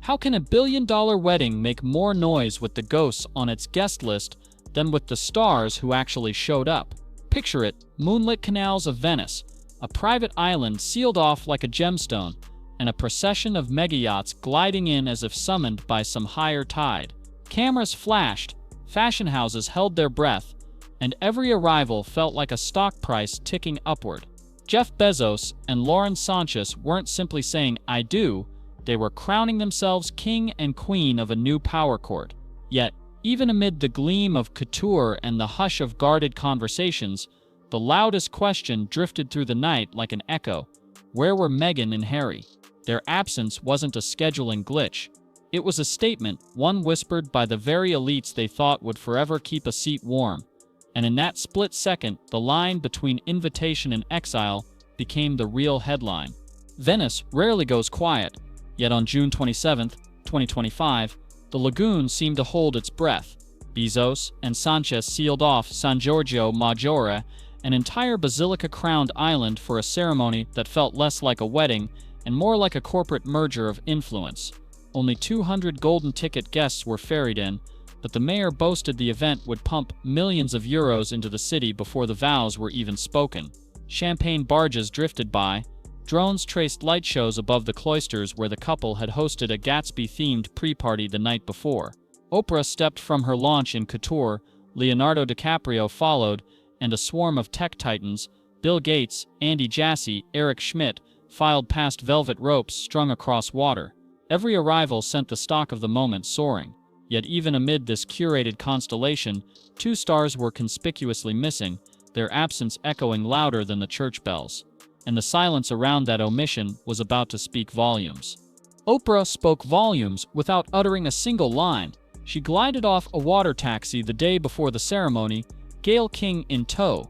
How can a billion-dollar wedding make more noise with the ghosts on its guest list than with the stars who actually showed up? Picture it, moonlit canals of Venice, a private island sealed off like a gemstone, and a procession of mega-yachts gliding in as if summoned by some higher tide. Cameras flashed, fashion houses held their breath, and every arrival felt like a stock price ticking upward. Jeff Bezos and Lauren Sanchez weren't simply saying, "I do," they were crowning themselves king and queen of a new power court. Yet, even amid the gleam of couture and the hush of guarded conversations, the loudest question drifted through the night like an echo. Where were Meghan and Harry? Their absence wasn't a scheduling glitch. It was a statement, one whispered by the very elites they thought would forever keep a seat warm. And in that split second, the line between invitation and exile became the real headline. Venice rarely goes quiet, yet on June 27, 2025, the lagoon seemed to hold its breath. Bezos and Sanchez sealed off San Giorgio Maggiore, an entire basilica-crowned island, for a ceremony that felt less like a wedding and more like a corporate merger of influence. Only 200 golden ticket guests were ferried in, but the mayor boasted the event would pump millions of euros into the city before the vows were even spoken. Champagne barges drifted by, drones traced light shows above the cloisters where the couple had hosted a Gatsby-themed pre-party the night before. Oprah stepped from her launch in couture, Leonardo DiCaprio followed, and a swarm of tech titans, Bill Gates, Andy Jassy, Eric Schmidt, filed past velvet ropes strung across water. Every arrival sent the stock of the moment soaring. Yet even amid this curated constellation, two stars were conspicuously missing, their absence echoing louder than the church bells. And the silence around that omission was about to speak volumes. Oprah spoke volumes without uttering a single line. She glided off a water taxi the day before the ceremony, Gayle King in tow,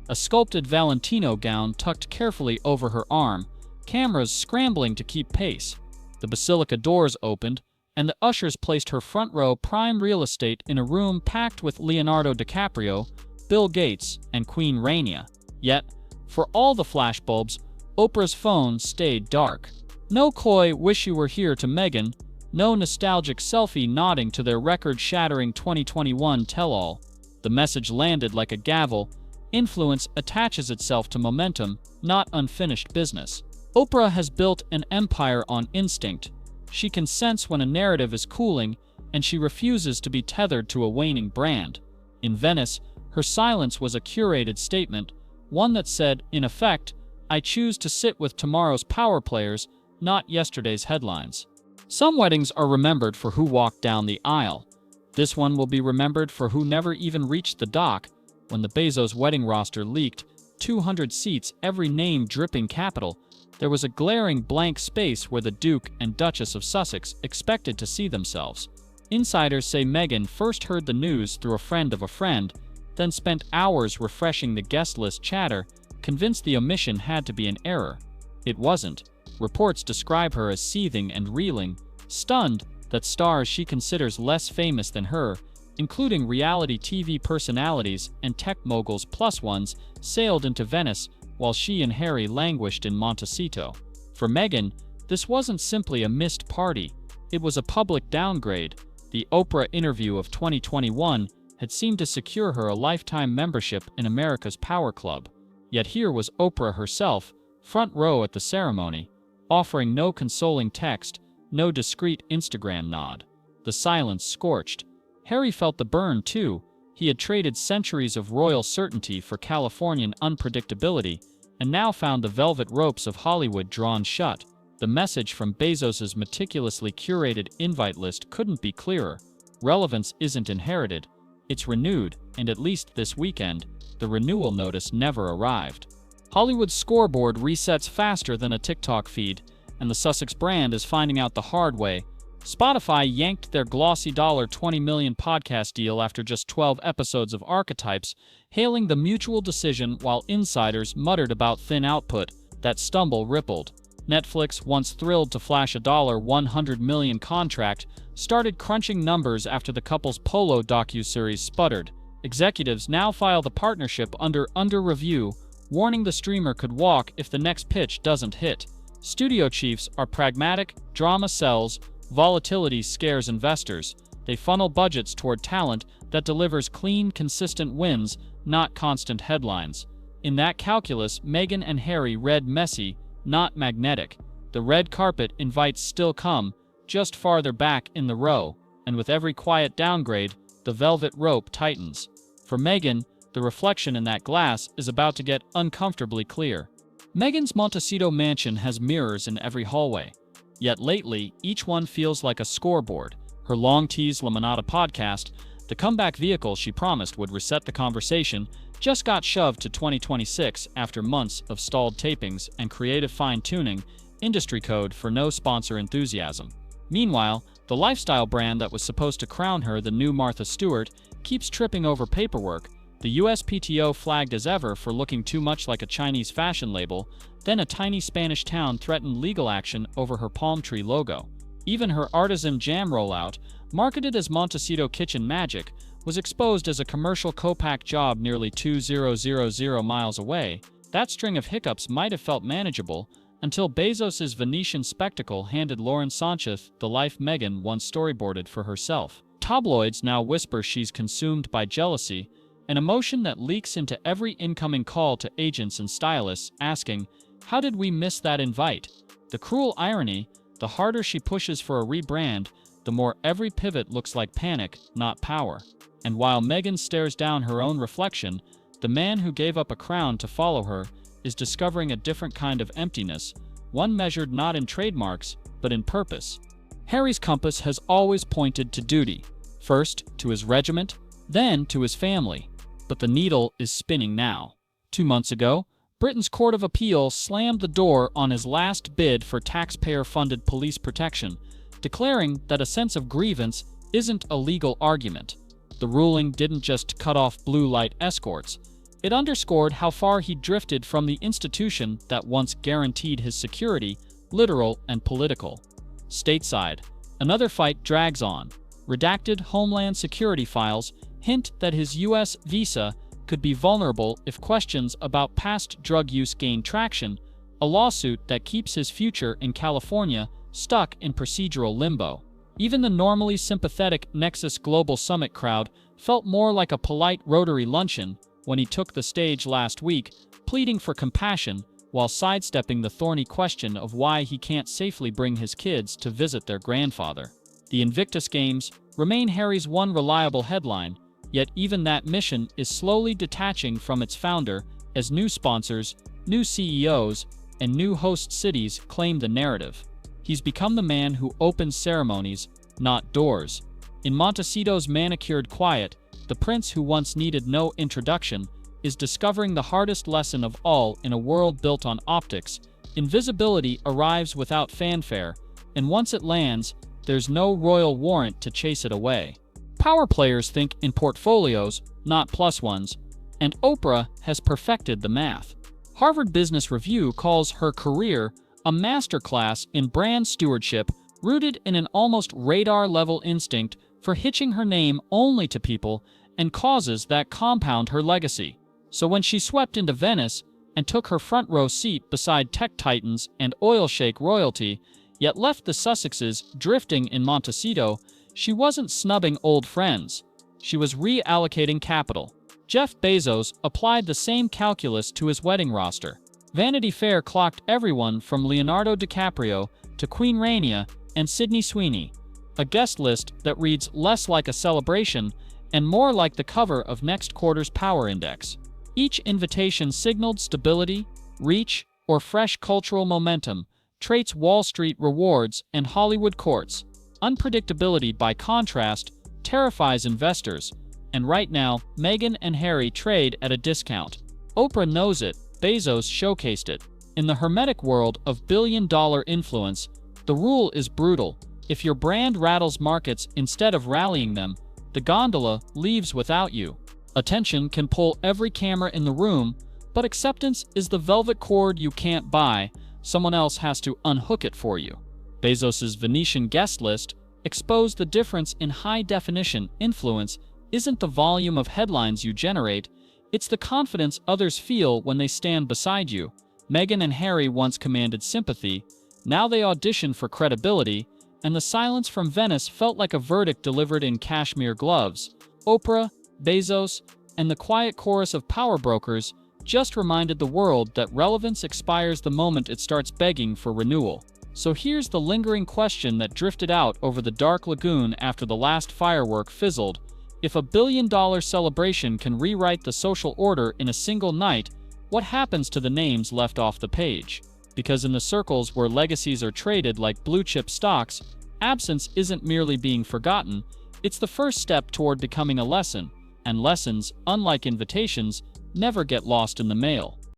a sculpted Valentino gown tucked carefully over her arm, cameras scrambling to keep pace. The basilica doors opened, and the ushers placed her front row prime real estate in a room packed with Leonardo DiCaprio, Bill Gates, and Queen Rania. Yet, for all the flashbulbs, Oprah's phone stayed dark. No coy "wish you were here" to Meghan, no nostalgic selfie nodding to their record-shattering 2021 tell-all. The message landed like a gavel. Influence attaches itself to momentum, not unfinished business. Oprah has built an empire on instinct. She can sense when a narrative is cooling, and she refuses to be tethered to a waning brand. In Venice, her silence was a curated statement, one that said, in effect, "I choose to sit with tomorrow's power players, not yesterday's headlines." Some weddings are remembered for who walked down the aisle. This one will be remembered for who never even reached the dock. When the Bezos wedding roster leaked, 200 seats, every name dripping capital, there was a glaring blank space where the Duke and Duchess of Sussex expected to see themselves. Insiders say Meghan first heard the news through a friend of a friend, then spent hours refreshing the guest list chatter, convinced the omission had to be an error. It wasn't. Reports describe her as seething and reeling, stunned that stars she considers less famous than her, including reality TV personalities and tech moguls plus ones, sailed into Venice while she and Harry languished in Montecito. For Meghan, this wasn't simply a missed party, it was a public downgrade. The Oprah interview of 2021 had seemed to secure her a lifetime membership in America's Power Club. Yet here was Oprah herself, front row at the ceremony, offering no consoling text, no discreet Instagram nod. The silence scorched. Harry felt the burn too. He had traded centuries of royal certainty for Californian unpredictability, and now found the velvet ropes of Hollywood drawn shut. The message from Bezos's meticulously curated invite list couldn't be clearer. Relevance isn't inherited, it's renewed, and at least this weekend, the renewal notice never arrived. Hollywood's scoreboard resets faster than a TikTok feed, and the Sussex brand is finding out the hard way. Spotify yanked their glossy $20 million podcast deal after just 12 episodes of Archetypes, hailing the mutual decision while insiders muttered about thin output. That stumble rippled. Netflix, once thrilled to flash a $100 million contract, started crunching numbers after the couple's Polo docuseries sputtered. Executives now file the partnership under review, warning the streamer could walk if the next pitch doesn't hit. Studio chiefs are pragmatic, drama sells, Volatility scares investors. They funnel budgets toward talent that delivers clean, consistent wins, not constant headlines. In that calculus, Meghan and Harry read messy, not magnetic. The red carpet invites still come, just farther back in the row, and with every quiet downgrade, the velvet rope tightens. For Meghan, the reflection in that glass is about to get uncomfortably clear. Meghan's Montecito mansion has mirrors in every hallway. Yet lately, each one feels like a scoreboard. Her long-teased Limonada podcast, the comeback vehicle she promised would reset the conversation, just got shoved to 2026 after months of stalled tapings and creative fine-tuning, industry code for no sponsor enthusiasm. Meanwhile, the lifestyle brand that was supposed to crown her the new Martha Stewart keeps tripping over paperwork. The USPTO flagged as ever for looking too much like a Chinese fashion label, then a tiny Spanish town threatened legal action over her palm tree logo. Even her artisan jam rollout, marketed as Montecito Kitchen Magic, was exposed as a commercial co-pack job nearly 2,000 miles away. That string of hiccups might have felt manageable until Bezos' Venetian spectacle handed Lauren Sanchez the life Meghan once storyboarded for herself. Tabloids now whisper she's consumed by jealousy, an emotion that leaks into every incoming call to agents and stylists asking, "How did we miss that invite?" The cruel irony, the harder she pushes for a rebrand, the more every pivot looks like panic, not power. And while Meghan stares down her own reflection, the man who gave up a crown to follow her is discovering a different kind of emptiness, one measured not in trademarks, but in purpose. Harry's compass has always pointed to duty, first to his regiment, then to his family. But the needle is spinning now. 2 months ago, Britain's Court of Appeal slammed the door on his last bid for taxpayer-funded police protection, declaring that a sense of grievance isn't a legal argument. The ruling didn't just cut off blue light escorts. It underscored how far he drifted from the institution that once guaranteed his security, literal and political. Stateside, another fight drags on. Redacted Homeland Security files hint that his U.S. visa could be vulnerable if questions about past drug use gain traction, a lawsuit that keeps his future in California stuck in procedural limbo. Even the normally sympathetic Nexus Global Summit crowd felt more like a polite Rotary luncheon when he took the stage last week, pleading for compassion while sidestepping the thorny question of why he can't safely bring his kids to visit their grandfather. The Invictus Games remain Harry's one reliable headline, yet even that mission is slowly detaching from its founder as new sponsors, new CEOs, and new host cities claim the narrative. He's become the man who opens ceremonies, not doors. In Montecito's manicured quiet, the prince who once needed no introduction is discovering the hardest lesson of all in a world built on optics. Invisibility arrives without fanfare, and once it lands, there's no royal warrant to chase it away. Power players think in portfolios, not plus ones, and Oprah has perfected the math. Harvard Business Review calls her career a masterclass in brand stewardship rooted in an almost radar-level instinct for hitching her name only to people and causes that compound her legacy. So when she swept into Venice and took her front row seat beside tech titans and oil shake royalty, yet left the Sussexes drifting in Montecito, she wasn't snubbing old friends. She was reallocating capital. Jeff Bezos applied the same calculus to his wedding roster. Vanity Fair clocked everyone from Leonardo DiCaprio to Queen Rania and Sydney Sweeney, a guest list that reads less like a celebration and more like the cover of next quarter's Power Index. Each invitation signaled stability, reach, or fresh cultural momentum, traits Wall Street rewards and Hollywood courts. Unpredictability, by contrast, terrifies investors, and right now, Meghan and Harry trade at a discount. Oprah knows it, Bezos showcased it. In the hermetic world of billion-dollar influence, the rule is brutal. If your brand rattles markets instead of rallying them, the gondola leaves without you. Attention can pull every camera in the room, but acceptance is the velvet cord you can't buy. Someone else has to unhook it for you. Bezos' Venetian guest list exposed the difference in high-definition influence isn't the volume of headlines you generate, it's the confidence others feel when they stand beside you. Meghan and Harry once commanded sympathy, now they audition for credibility, and the silence from Venice felt like a verdict delivered in cashmere gloves. Oprah, Bezos, and the quiet chorus of power brokers just reminded the world that relevance expires the moment it starts begging for renewal. So here's the lingering question that drifted out over the dark lagoon after the last firework fizzled. If a billion-dollar celebration can rewrite the social order in a single night, what happens to the names left off the page? Because in the circles where legacies are traded like blue-chip stocks, absence isn't merely being forgotten, it's the first step toward becoming a lesson, and lessons, unlike invitations, never get lost in the mail.